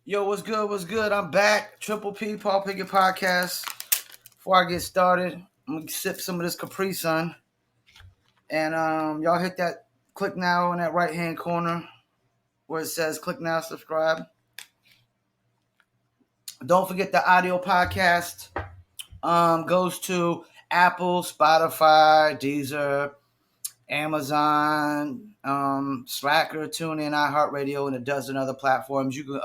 Yo, what's good? What's good? I'm back. Triple P, Paul Pickett podcast. Before I get started, I'm gonna sip some of this Capri Sun, and y'all hit that click now in that right hand corner where it says click now, subscribe. Don't forget the audio podcast goes to Apple, Spotify, Deezer, Amazon, Slacker, TuneIn, iHeartRadio, and a dozen other platforms. You can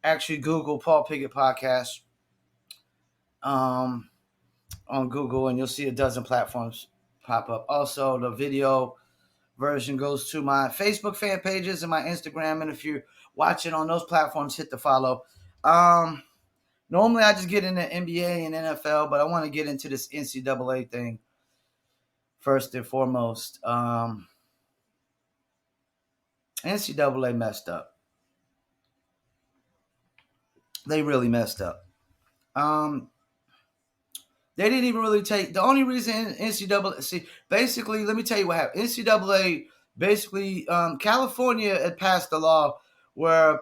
actually Google Paul Pickett podcast on Google, and you'll see a dozen platforms pop up. Also, the video version goes to my Facebook fan pages and my Instagram. And if you're watching on those platforms, hit the follow. Normally, I just get into NBA and NFL, but I want to get into this NCAA thing first and foremost. NCAA messed up. They really messed up. They didn't even really take the only reason NCAA. See, basically, let me tell you what happened. NCAA basically, California had passed a law where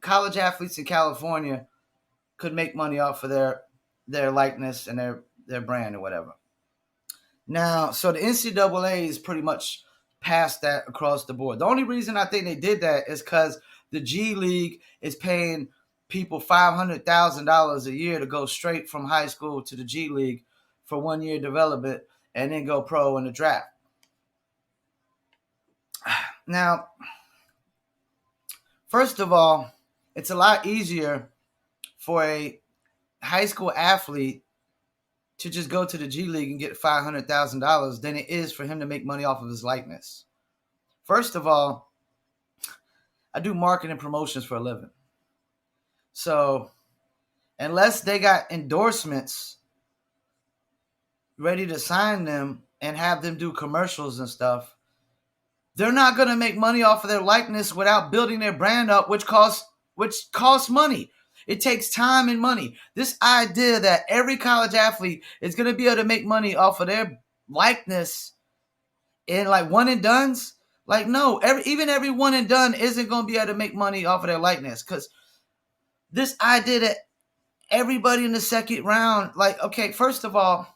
college athletes in California, could make money off of their likeness and their brand or whatever. Now, so the NCAA is pretty much past that across the board. The only reason I think they did that is because the G League is paying people $500,000 a year to go straight from high school to the G League for 1 year development and then go pro in the draft. Now, first of all, it's a lot easier for a high school athlete to just go to the G League and get $500,000 than it is for him to make money off of his likeness. First of all, I do marketing promotions for a living. So unless they got endorsements ready to sign them and have them do commercials and stuff, they're not going to make money off of their likeness without building their brand up, which costs money. It takes time and money. This idea that every college athlete is going to be able to make money off of their likeness in like one and dones, like no, even every one and done isn't going to be able to make money off of their likeness, because this idea that everybody in the second round, like, okay, first of all,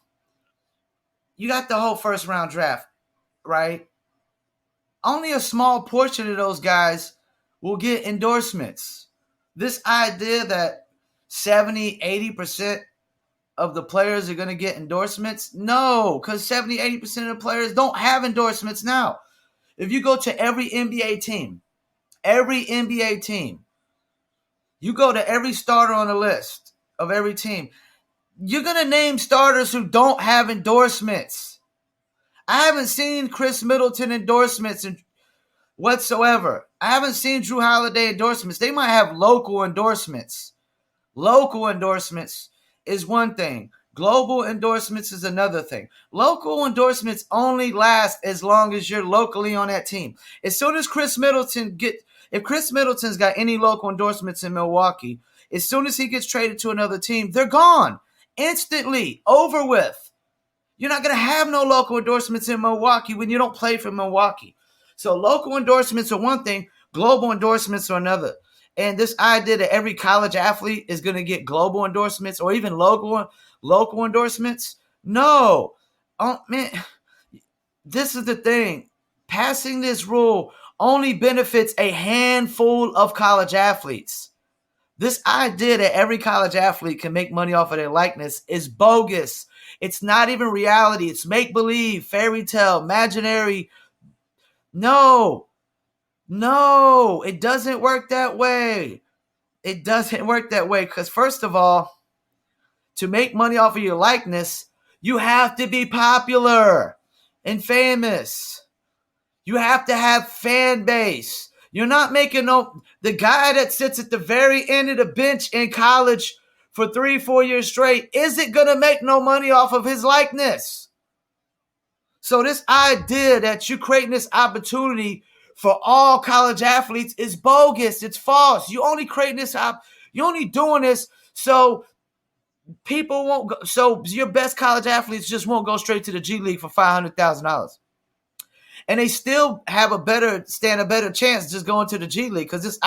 you got the whole first round draft, right? Only a small portion of those guys will get endorsements. This idea that 70, 80% of the players are going to get endorsements, no, because 70, 80% of the players don't have endorsements now. If you go to every NBA team, you go to every starter on the list of every team, you're going to name starters who don't have endorsements. I haven't seen Chris Middleton endorsements whatsoever. I haven't seen Drew Holiday endorsements. They might have local endorsements. Local endorsements is one thing. Global endorsements is another thing. Local endorsements only last as long as you're locally on that team. As soon as if Chris Middleton's got any local endorsements in Milwaukee, as soon as he gets traded to another team, they're gone. Instantly. Over with. You're not going to have no local endorsements in Milwaukee when you don't play for Milwaukee. So local endorsements are one thing, global endorsements are another. And this idea that every college athlete is going to get global endorsements or even local endorsements, no. Man, this is the thing. Passing this rule only benefits a handful of college athletes. This idea that every college athlete can make money off of their likeness is bogus. It's not even reality. It's make-believe, fairy tale, imaginary. No, it doesn't work that way. It doesn't work that way because, first of all, to make money off of your likeness, you have to be popular and famous. You have to have fan base. You're not making the guy that sits at the very end of the bench in college for 3-4 years straight isn't going to make no money off of his likeness. So this idea that you're creating this opportunity for all college athletes is bogus. It's false. You only creating this you're only doing this so people won't go, so your best college athletes just won't go straight to the G League for $500,000. And they still have stand a better chance just going to the G League because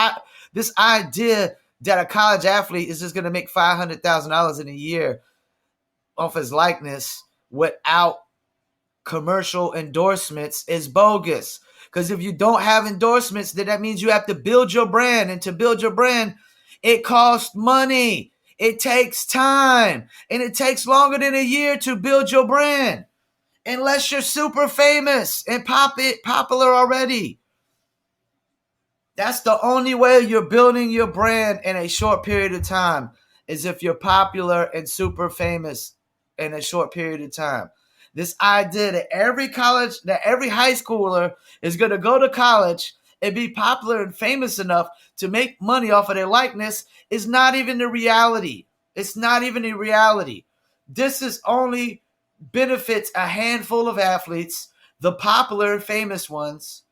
This idea that a college athlete is just going to make $500,000 in a year off his likeness without commercial endorsements is bogus. Because if you don't have endorsements, then that means you have to build your brand. And to build your brand, it costs money. It takes time. And it takes longer than a year to build your brand. Unless you're super famous and popular already. That's the only way you're building your brand in a short period of time, is if you're popular and super famous in a short period of time. This idea that every high schooler is going to go to college and be popular and famous enough to make money off of their likeness is not even the reality. It's not even a reality. This is only benefits a handful of athletes, the popular and famous ones,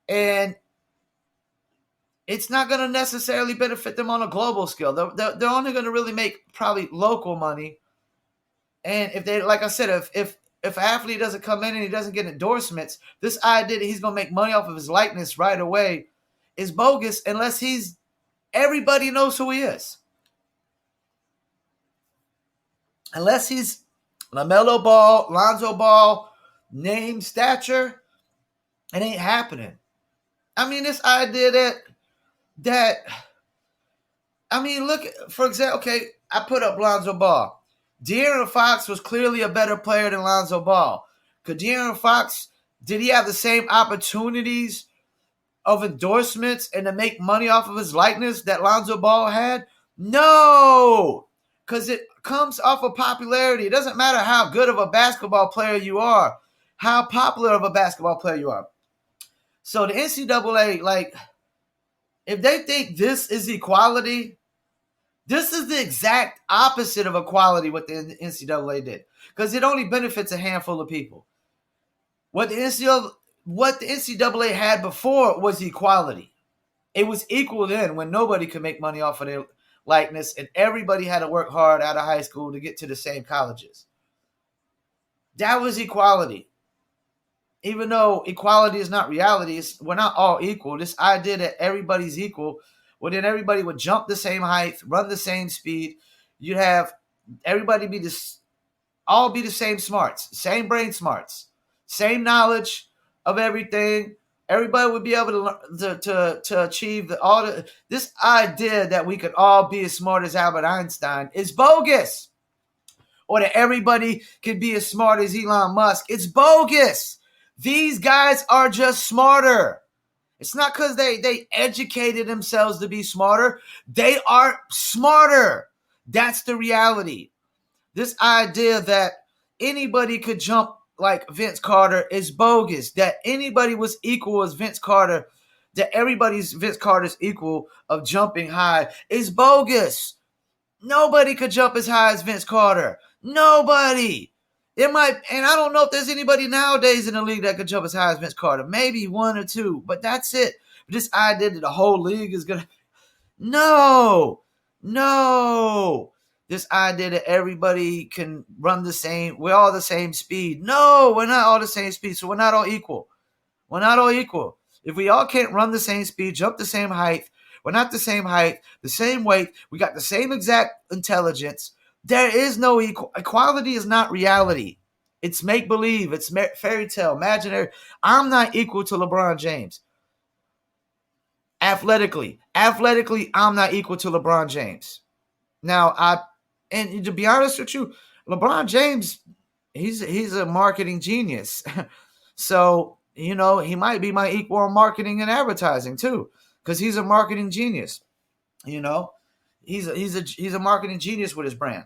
and it's not going to necessarily benefit them on a global scale. They're only going to really make probably local money. And if they, like I said, if an athlete doesn't come in and he doesn't get endorsements, this idea that he's going to make money off of his likeness right away is bogus unless everybody knows who he is. Unless he's LaMelo Ball, Lonzo Ball, name, stature, it ain't happening. I mean, this idea look, for example, okay, I put up Lonzo Ball. De'Aaron Fox was clearly a better player than Lonzo Ball. Could De'Aaron Fox, did he have the same opportunities of endorsements and to make money off of his likeness that Lonzo Ball had? No, because it comes off of popularity. It doesn't matter how good of a basketball player you are, how popular of a basketball player you are. So the NCAA, if they think this is equality, this is the exact opposite of equality what the NCAA did, because it only benefits a handful of people. What the NCAA had before was equality. It was equal then when nobody could make money off of their likeness and everybody had to work hard out of high school to get to the same colleges. That was equality. Even though equality is not reality, we're not all equal. This idea that everybody's equal, well, then everybody would jump the same height, run the same speed. You'd have everybody all be the same smarts, same brain smarts, same knowledge of everything. Everybody would be able to achieve this idea that we could all be as smart as Albert Einstein is bogus. Or that everybody can be as smart as Elon Musk. It's bogus. These guys are just smarter. It's not because they educated themselves to be smarter. They are smarter. That's the reality. This idea that anybody could jump like Vince Carter is bogus. That anybody was equal as Vince Carter, that everybody's Vince Carter's equal of jumping high is bogus. Nobody could jump as high as Vince Carter. Nobody. And I don't know if there's anybody nowadays in the league that could jump as high as Vince Carter. Maybe one or two, but that's it. This idea that the whole league is gonna, no. This idea that everybody can run the same, we're all the same speed. No, we're not all the same speed, so we're not all equal. We're not all equal. If we all can't run the same speed, jump the same height, we're not the same height, the same weight, we got the same exact intelligence. There is no equality is not reality. It's make-believe. It's fairy tale, imaginary. I'm not equal to LeBron James. Athletically, I'm not equal to LeBron James. Now, and to be honest with you, LeBron James, he's a marketing genius. So, he might be my equal on marketing and advertising too, because he's a marketing genius. He's a marketing genius with his brand.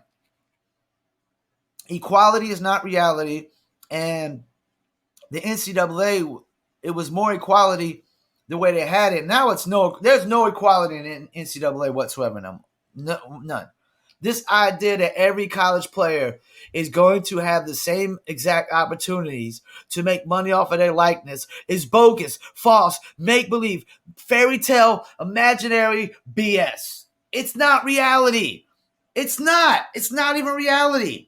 Equality is not reality, and the NCAA, it was more equality the way they had it. Now there's no equality in NCAA whatsoever. None. This idea that every college player is going to have the same exact opportunities to make money off of their likeness is bogus, false, make-believe, fairy tale, imaginary BS. It's not reality. It's not even reality.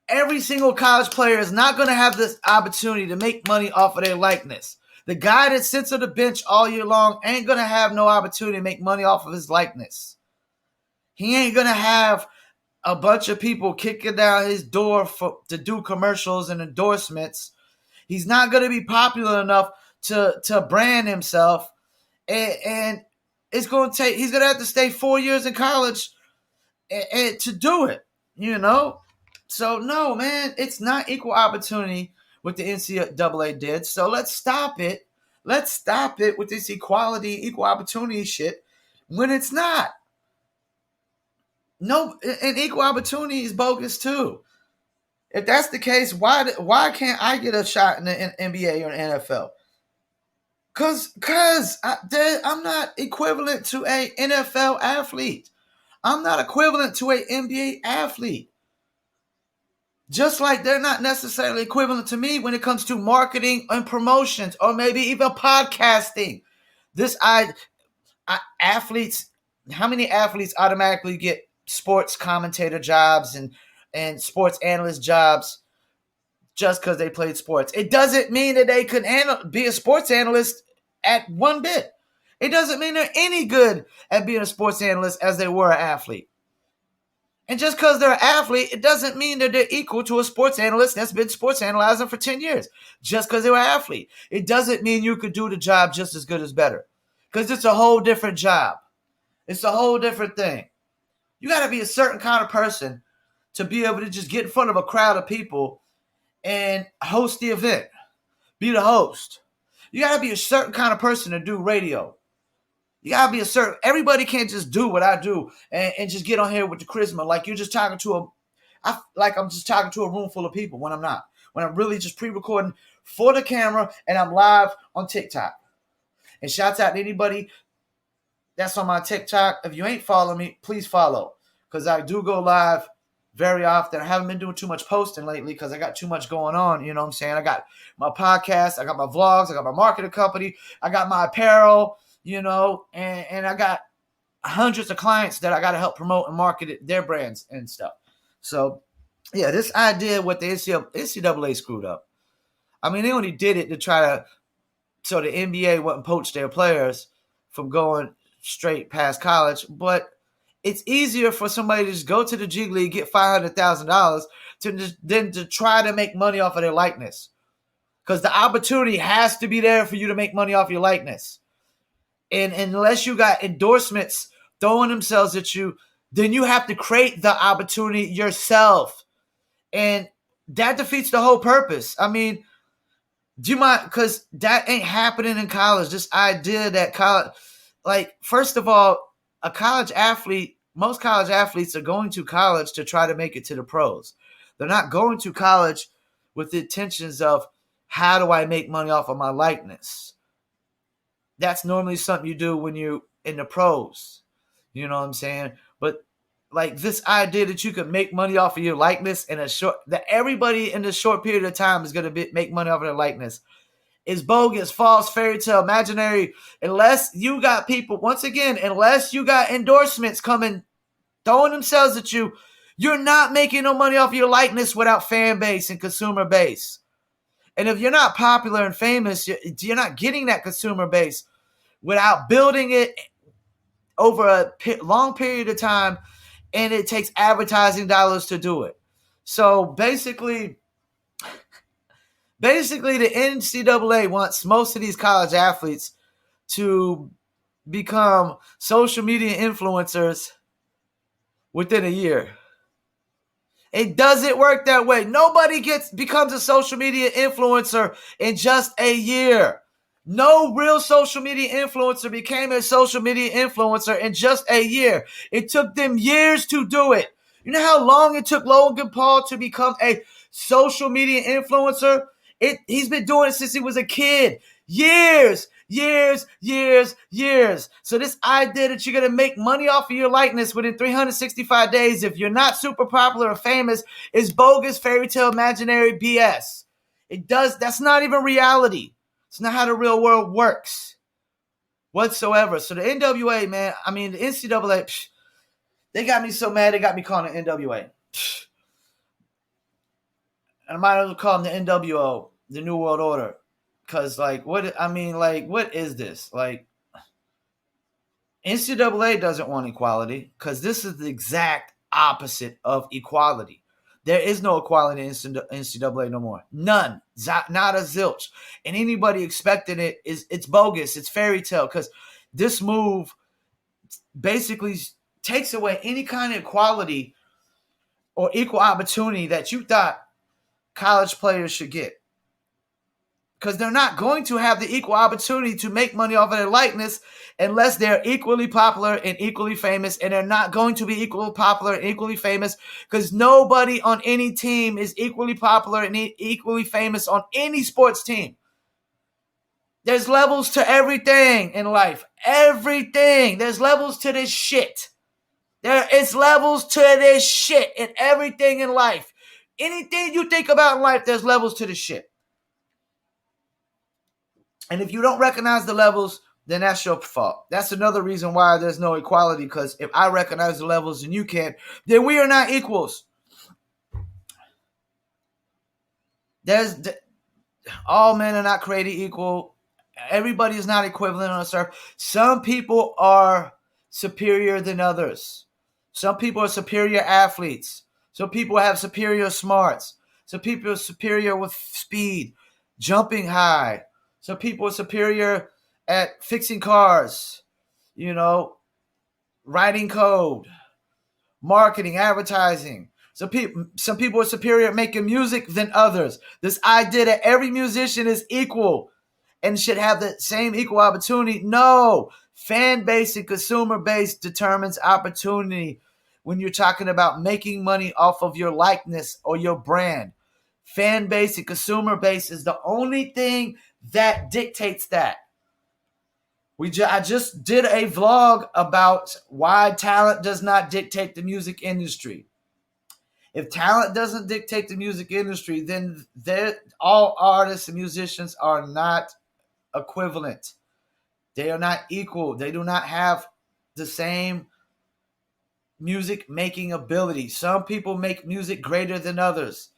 Every single college player is not going to have this opportunity to make money off of their likeness. The guy that sits on the bench all year long ain't going to have no opportunity to make money off of his likeness. He ain't going to have a bunch of people kicking down his door to do commercials and endorsements. He's not going to be popular enough to brand himself. And it's going to take, he's going to have to stay 4 years in college and to do it, you know? So, no, man, it's not equal opportunity what the NCAA did. So let's stop it. Let's stop it with this equality, equal opportunity shit when it's not. No, and equal opportunity is bogus too. If that's the case, why can't I get a shot in the NBA or the NFL? Because I'm not equivalent to a NFL athlete. I'm not equivalent to a NBA athlete. Just like they're not necessarily equivalent to me when it comes to marketing and promotions or maybe even podcasting. Athletes, how many athletes automatically get sports commentator jobs and sports analyst jobs just because they played sports? It doesn't mean that they could be a sports analyst at one bit. It doesn't mean they're any good at being a sports analyst as they were an athlete. And just because they're an athlete, it doesn't mean that they're equal to a sports analyst that's been sports analyzing for 10 years. Just because they were an athlete. It doesn't mean you could do the job just as good as better. Because it's a whole different job. It's a whole different thing. You got to be a certain kind of person to be able to just get in front of a crowd of people and host the event. Be the host. You got to be a certain kind of person to do radio. You got to be everybody can't just do what I do and just get on here with the charisma. Like you're just talking to I'm just talking to a room full of people when I'm not. When I'm really just pre-recording for the camera and I'm live on TikTok. And shouts out to anybody that's on my TikTok. If you ain't following me, please follow. Because I do go live very often. I haven't been doing too much posting lately because I got too much going on. You know what I'm saying? I got my podcast. I got my vlogs. I got my marketing company. I got my apparel. You know, and I got hundreds of clients that I got to help promote and market their brands and stuff. So, yeah, this idea what the NCAA screwed up. I mean, they only did it to so the NBA wouldn't poach their players from going straight past college. But it's easier for somebody to just go to the G League, get $500,000 than to try to make money off of their likeness. Because the opportunity has to be there for you to make money off your likeness. And unless you got endorsements throwing themselves at you, then you have to create the opportunity yourself. And that defeats the whole purpose. I mean, do you mind? Because that ain't happening in college. This idea that college, like, first of all, most college athletes are going to college to try to make it to the pros. They're not going to college with the intentions of how do I make money off of my likeness. That's normally something you do when you're in the pros. You know what I'm saying? But like this idea that you could make money off of your likeness that everybody in this short period of time is going to make money off of their likeness is bogus, false, fairy tale, imaginary. Unless you got people, once again, unless you got endorsements coming, throwing themselves at you, you're not making no money off of your likeness without fan base and consumer base. And if you're not popular and famous, you're not getting that consumer base without building it over a long period of time, and it takes advertising dollars to do it. So basically the NCAA wants most of these college athletes to become social media influencers within a year. It doesn't work that way. Nobody becomes a social media influencer in just a year. No real social media influencer became a social media influencer in just a year. It took them years to do it. You know how long it took Logan Paul to become a social media influencer? He's been doing it since he was a kid. Years. So this idea that you're going to make money off of your likeness within 365 days if you're not super popular or famous is bogus, fairy tale, imaginary BS. That's not even reality. It's not how the real world works whatsoever. So the NWA, man, I mean, the NCAA, they got me so mad they got me calling it NWA. And I might as well call them the NWO, the New World Order. Cause like what is this? Like NCAA doesn't want equality because this is the exact opposite of equality. There is no equality in NCAA no more. None. Not a zilch. And anybody expecting it's bogus. It's fairy tale because this move basically takes away any kind of equality or equal opportunity that you thought college players should get. Because they're not going to have the equal opportunity to make money off of their likeness unless they're equally popular and equally famous. And they're not going to be equally popular and equally famous because nobody on any team is equally popular and equally famous on any sports team. There's levels to everything in life. Everything. There's levels to this shit. There is levels to this shit in everything in life. Anything you think about in life, there's levels to this shit. And if you don't recognize the levels, then that's your fault. That's another reason why there's no equality, because if I recognize the levels and you can't, then we are not equals. All men are not created equal. Everybody is not equivalent on this earth. Some people are superior than others. Some people are superior athletes. Some people have superior smarts. Some people are superior with speed, jumping high. Some people are superior at fixing cars, writing code, marketing, advertising. Some people are superior at making music than others. This idea that every musician is equal and should have the same equal opportunity. No. Fan base and consumer base determines opportunity when you're talking about making money off of your likeness or your brand. Fan base and consumer base is the only thing that dictates that. I just did a vlog about why talent does not dictate the music industry. If talent doesn't dictate the music industry, then all artists and musicians are not equivalent. They are not equal. They do not have the same music making ability. Some people make music greater than others.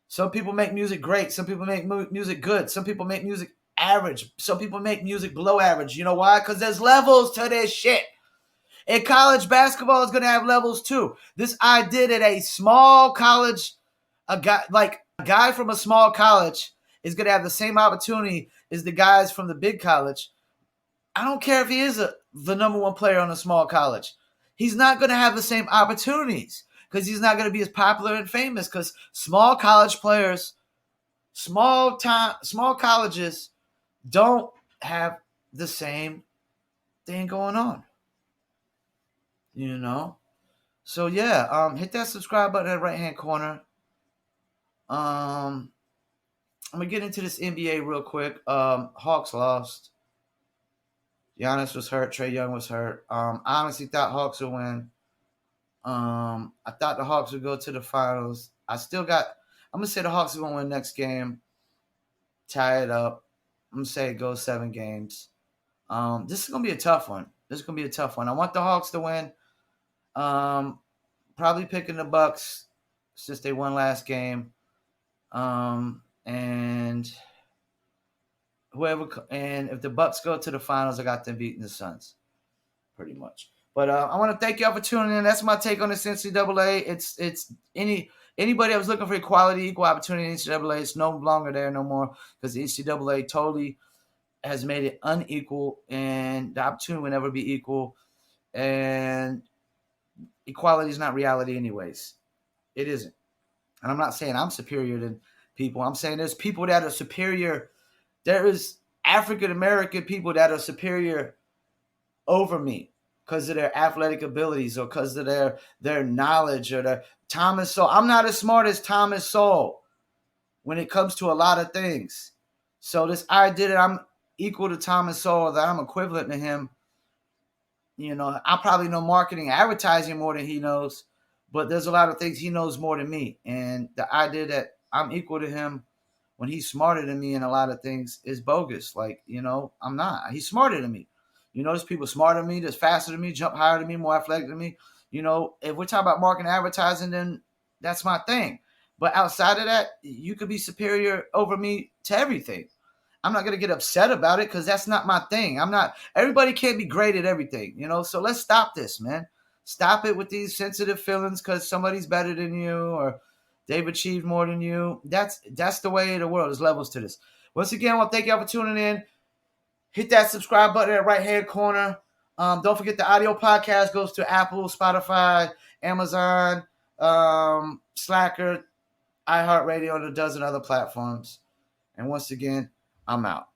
Some people make music great. Some people make music good. Some people make music average. Some people make music below average. You know why? Because there's levels to this shit. And college basketball is going to have levels too. This idea that a small college, a guy from a small college is going to have the same opportunity as the guys from the big college. I don't care if he is the number one player on a small college. He's not going to have the same opportunities because he's not going to be as popular and famous because small college players, small colleges don't have the same thing going on. So yeah, hit that subscribe button in the right hand corner. I'm gonna get into this NBA real quick. Hawks lost. Giannis was hurt. Trae Young was hurt. I honestly thought Hawks would win. I thought the Hawks would go to the finals. I'm gonna say the Hawks are gonna win next game. Tie it up. I'm gonna say it goes 7 games. This is gonna be a tough one. I want the Hawks to win. Probably picking the Bucks since they won last game. And if the Bucks go to the finals, I got them beating the Suns, pretty much. But I want to thank y'all for tuning in. That's my take on this NCAA. It's anybody that was looking for equality, equal opportunity in NCAA, it's no longer there no more because the NCAA totally has made it unequal, and the opportunity will never be equal. And equality is not reality anyways. It isn't. And I'm not saying I'm superior than people. I'm saying there's people that are superior. There is African American people that are superior over me because of their athletic abilities or because of their knowledge or their Thomas Sowell. I'm not as smart as Thomas Sowell when it comes to a lot of things. So this idea that I'm equal to Thomas Sowell, that I'm equivalent to him, I probably know marketing and advertising more than he knows, but there's a lot of things he knows more than me. And the idea that I'm equal to him when he's smarter than me in a lot of things is bogus. I'm not. He's smarter than me. There's people smarter than me, that's faster than me, jump higher than me, more athletic than me. If we're talking about marketing and advertising, then that's my thing. But outside of that, you could be superior over me to everything. I'm not going to get upset about it because that's not my thing. Everybody can't be great at everything, So let's stop this, man. Stop it with these sensitive feelings because somebody's better than you or they've achieved more than you. That's the way of the world. There's levels to this. Once again, I want to thank y'all for tuning in. Hit that subscribe button in the right-hand corner. Don't forget the audio podcast goes to Apple, Spotify, Amazon, Slacker, iHeartRadio, and a dozen other platforms. And once again, I'm out.